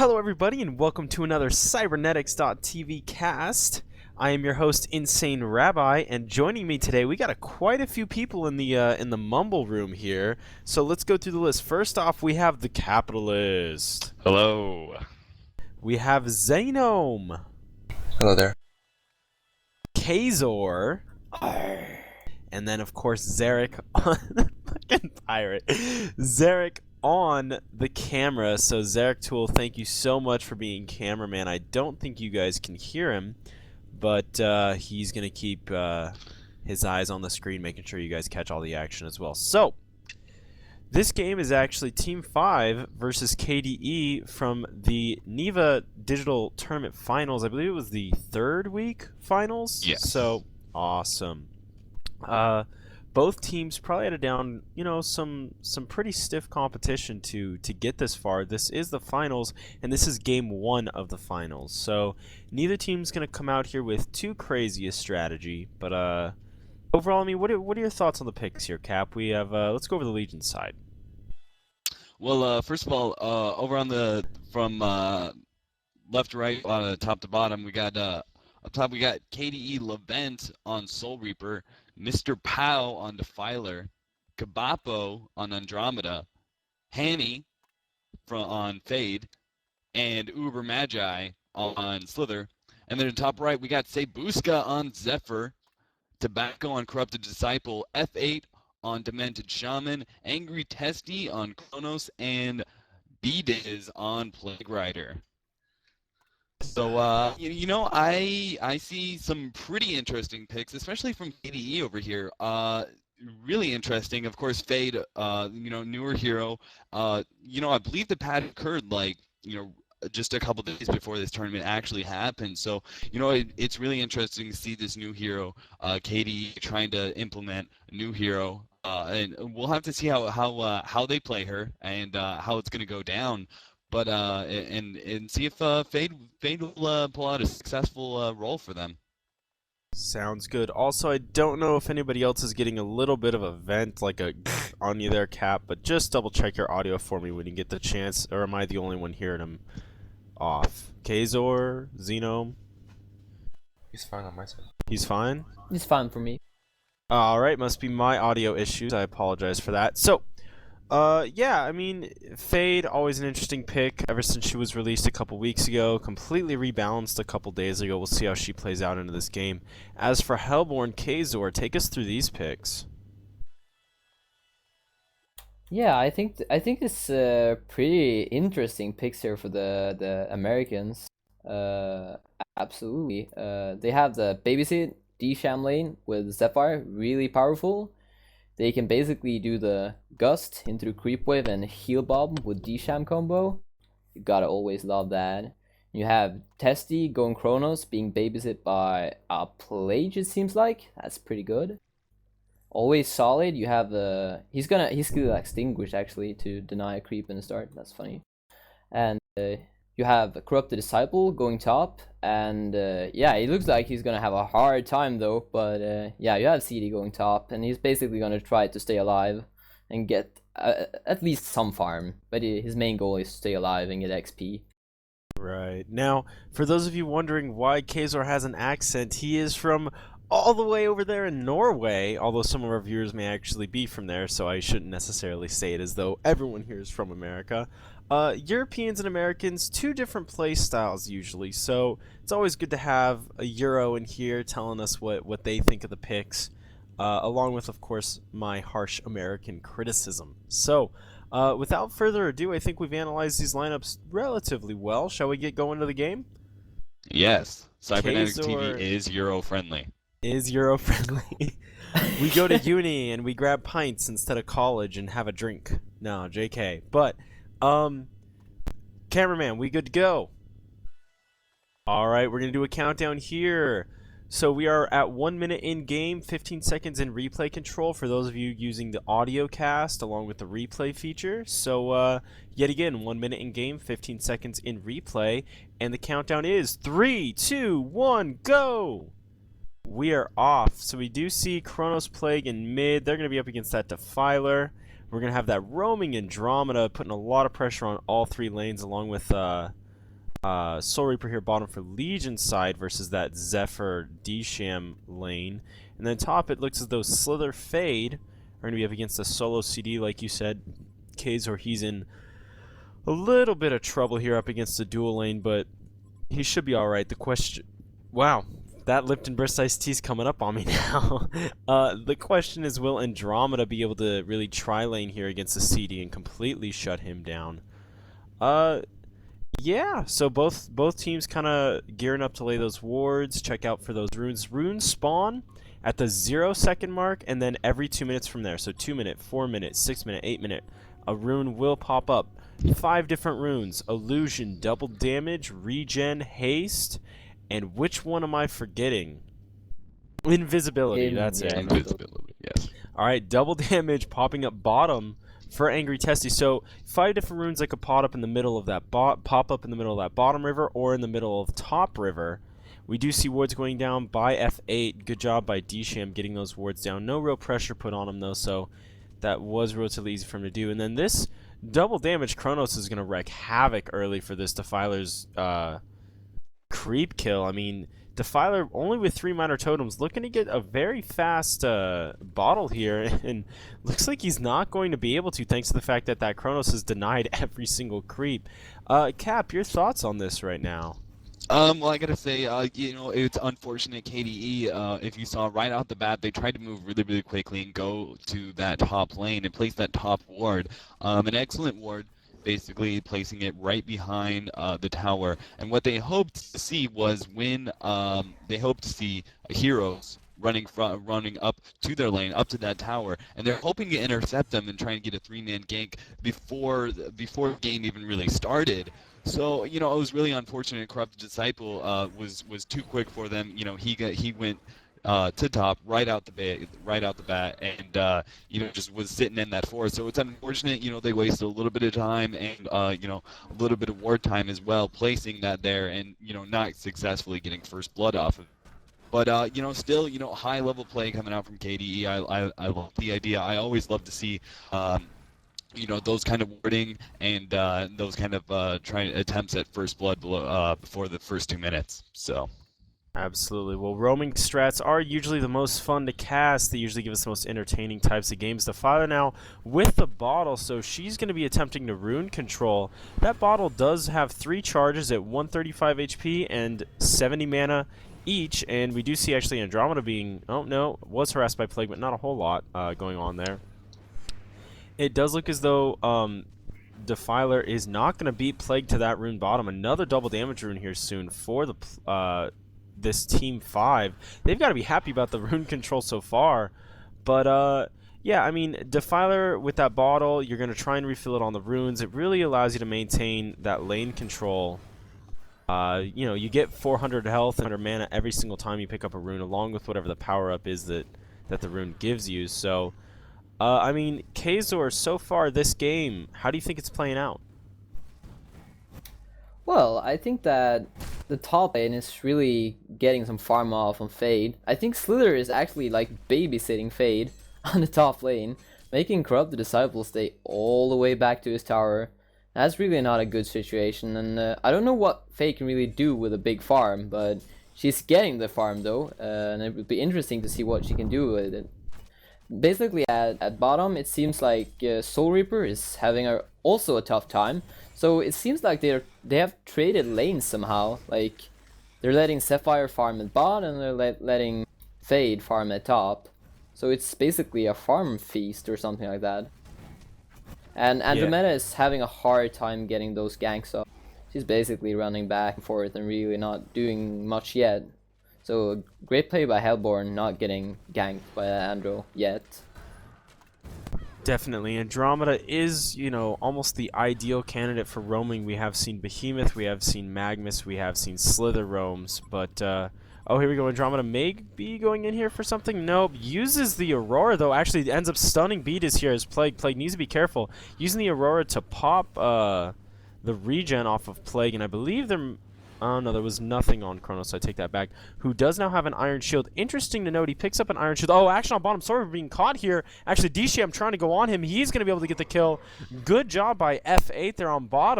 Hello everybody and welcome to another CybernetixTV cast. I am your host Insane Rabbi, and joining me today we got quite a few people in the mumble room here. So let's go through the list. First off, we have the Capitalist. Hello. We have Xenome. Hello there. Kazor. And then of course Zerak fucking pirate. Zerak on the camera. So Zerak-Tul, thank you so much for being cameraman. I don't think you guys can hear him, but he's gonna keep his eyes on the screen, making sure you guys catch all the action as well. So this game is actually Team 5 versus KDE from the NEVA Digital Tournament Finals. I believe it was the third week finals. Yes. So awesome. Both teams probably had to down, some pretty stiff competition to get this far. This is the finals, and this is game 1 of the finals. So neither team's gonna come out here with too crazy a strategy, but overall, I mean, what are your thoughts on the picks here, Cap? We have let's go over the Legion side. Well, first of all, over on the from left to right, top to bottom, we got up top we got KDE Levent on Soul Reaper, Mr. Pow on Defiler, Kabapo on Andromeda, Hanny on Fade, and Uber Magi on Slither. And then in top right, we got Sebuska on Zephyr, Tobacco on Corrupted Disciple, F8 on Demented Shaman, Angry Testy on Kronos, and B-Diz on Plague Rider. So, I see some pretty interesting picks, especially from KDE over here. Really interesting. Of course, Fade, newer hero. I believe the patch occurred, just a couple days before this tournament actually happened. So, it's really interesting to see this new hero, KDE, trying to implement a new hero. And we'll have to see how they play her and how it's going to go down. But and see if Fade will pull out a successful role for them. Sounds good. Also, I don't know if anybody else is getting a little bit of a vent, like a on you there, Cap, but just double check your audio for me when you get the chance, or am I the only one hearing him off? Kazor, Xenome? He's fine on my side. He's fine? It's fine for me. Alright, must be my audio issues. I apologize for that. So, yeah, I mean, Fade, always an interesting pick ever since she was released a couple weeks ago. Completely rebalanced a couple days ago. We'll see how she plays out into this game. As for Hellborn, Kazor, take us through these picks. Yeah, I think it's pretty interesting picks here for the Americans. Absolutely. They have the Babysit D-Sham lane with Zephyr, really powerful. They can basically do the Gust into Creep Wave and Heal Bomb with D-Sham combo. You gotta always love that. You have Testy going Kronos, being babysit by a Plage, it seems like. That's pretty good. Always solid. You have the he's gonna extinguish actually to deny a creep in the start. That's funny. And you have Corrupted Disciple going top, and yeah, it looks like he's gonna have a hard time though. But yeah, you have CD going top, and he's basically gonna try to stay alive and get at least some farm. But his main goal is to stay alive and get XP. Right. Now, for those of you wondering why Kazor has an accent, he is from all the way over there in Norway, although some of our viewers may actually be from there, so I shouldn't necessarily say it as though everyone here is from America. Europeans and Americans, two different play styles usually, so it's always good to have a Euro in here telling us what they think of the picks, along with, of course, my harsh American criticism. So, without further ado, I think we've analyzed these lineups relatively well. Shall we get going to the game? Yes, CybernetixTV Kazor is Euro-friendly. Is Euro-friendly. We go to uni and we grab pints instead of college and have a drink. No, JK. But, cameraman, we good to go? Alright, we're going to do a countdown here. So we are at 1 minute in game, 15 seconds in replay control for those of you using the audio cast along with the replay feature. So, yet again, 1 minute in game, 15 seconds in replay. And the countdown is 3, 2, 1, go! We are off. So we do see Kronos Plague in mid. They're going to be up against that Defiler. We're going to have that roaming Andromeda putting a lot of pressure on all three lanes along with Soul Reaper here bottom for Legion side versus that Zephyr D-Sham lane. And then top, it looks as though Slither Fade are going to be up against a solo CD, like you said. Kazor, he's in a little bit of trouble here up against the dual lane, but he should be alright. The question... Wow, that Lipton Burst Iced Tea's coming up on me now. The question is, will Andromeda be able to really tri-lane here against the CD and completely shut him down? Yeah, so both teams kind of gearing up to lay those wards. Check out for those runes. Runes spawn at the 0-second mark, and then every 2 minutes from there. So 2 minute, 4 minute, 6 minute, 8 minute. A rune will pop up. 5 different runes: illusion, double damage, regen, haste, and which one am I forgetting? Invisibility. That's it. Invisibility, yes. All right, double damage popping up bottom for Angry Testy. So 5 different runes that could pop up in the middle of that pop up in the middle of that bottom river or in the middle of top river. We do see wards going down by F8. Good job by D-Sham getting those wards down. No real pressure put on him though, so that was relatively easy for him to do. And then this double damage Chronos is going to wreak havoc early for this Defiler's creep kill. I mean, Defiler only with 3 minor totems looking to get a very fast bottle here, and looks like he's not going to be able to, thanks to the fact that that Chronos has denied every single creep. Cap, your thoughts on this right now? Well, I gotta say, you know, it's unfortunate KDE, if you saw right out the bat, they tried to move really, really quickly and go to that top lane and place that top ward. An excellent ward, basically placing it right behind the tower. And what they hoped to see was when they hoped to see heroes running up to their lane, up to that tower, and they're hoping to intercept them and try and get a 3-man gank before the game even really started. So, you know, it was really unfortunate. Corrupted Disciple was too quick for them. You know, he went to top right out the bat, and you know, just was sitting in that forest. So it's unfortunate. You know, they wasted a little bit of time and you know, a little bit of ward time as well, placing that there, and you know, not successfully getting first blood off of it. But you know, still, you know, high level play coming out from KDE. I love the idea. I always love to see. You know, those kind of wording and those kind of attempts at first blood before the first 2 minutes. So. Absolutely. Well, roaming strats are usually the most fun to cast. They usually give us the most entertaining types of games. Defiler now with the bottle, so she's going to be attempting to rune control. That bottle does have 3 charges at 135 HP and 70 mana each, and we do see actually Andromeda being, oh no, was harassed by Plague, but not a whole lot going on there. It does look as though Defiler is not going to beat Plague to that rune bottom. Another double damage rune here soon for the this Team 5. They've got to be happy about the rune control so far. But, yeah, I mean, Defiler with that bottle, you're going to try and refill it on the runes. It really allows you to maintain that lane control. You know, you get 400 health and 100 mana every single time you pick up a rune, along with whatever the power-up is that the rune gives you. So, I mean, Kazor, so far this game, how do you think it's playing out? Well, I think that the top lane is really getting some farm off on Fade. I think Slither is actually like babysitting Fade on the top lane, making Corrupted Disciple stay all the way back to his tower. That's really not a good situation, and I don't know what Fade can really do with a big farm, but she's getting the farm though, and it would be interesting to see what she can do with it. Basically, at bottom, it seems like Soul Reaper is having also a tough time. So it seems like they have traded lanes somehow. Like they're letting Sapphire farm at bot and they're letting Fade farm at top. So it's basically a farm feast or something like that. And Andromeda is having a hard time getting those ganks up. She's basically running back and forth and really not doing much yet. So great play by Hellborn, not getting ganked by Andro yet. Definitely. Andromeda is, you know, almost the ideal candidate for roaming. We have seen Behemoth, we have seen Magnus, we have seen Slither roams, but, oh, here we go. Andromeda may be going in here for something. Nope. Uses the Aurora, though. Actually, ends up stunning Beatus here as Plague. Plague needs to be careful. Using the Aurora to pop the regen off of Plague, and I believe they're... Oh, no, there was nothing on Chronos, so I take that back. Who does now have an Iron Shield. Interesting to note, he picks up an Iron Shield. Oh, action on bottom. Sorry for being caught here. Actually, D-Sham trying to go on him. He's going to be able to get the kill. Good job by F8 there on bottom.